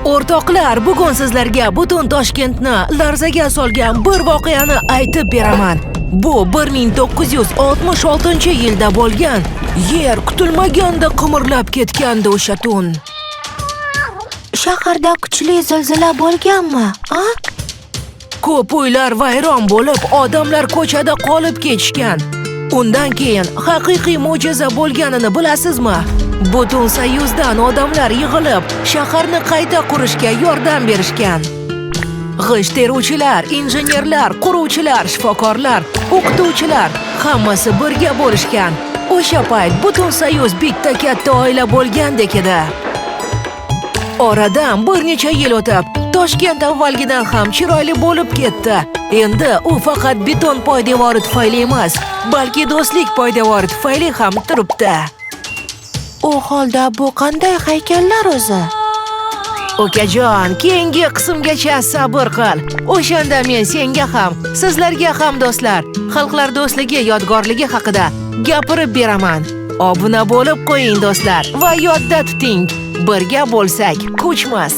O'rtoqlar, bugun sizlarga butun Toshkentni larzaga solgan bir voqeani aytib beraman. Bu 1966-yilda bo'lgan. Yer kutilmaganda qimirlab ketgandi o'sha tun. Shaharda kuchli zilzila bo'lganmi? Ko'p uylar vayron bo'lib, odamlar ko'chada qolib ketishgan. Undan keyin haqiqiy mo'jiza bo'lganini bilasizmi? Butun Soyuzdan odamlar yig'ilib, shaharni qayta qurishga yordam berishgan. G'isht teruvchilar, injenerlar, quruvchilar, shifokorlar, o'qituvchilar hammasi birga bo'lishgan. O'sha payt butun Soyuz bitta katta oila bo'lgandek edi. Oradan bir necha yil o'tib, Toshkent avvalgidan ham chiroyli bo'lib ketdi. Endi u faqat beton poydevori tufayli emas, balki do'stlik poydevori tufayli ham turibdi. U holda bu qanday haykallar o'zi? Ukajon, keyingi qismgacha sabr qil. O'shanda men senga ham, sizlarga ham do'stlar, xalqlar do'stligi yodgorligi haqida gapirib beraman. Obuna bo'lib qo'ying do'stlar va yodda tuting. Birga bo'lsak, kuchmas.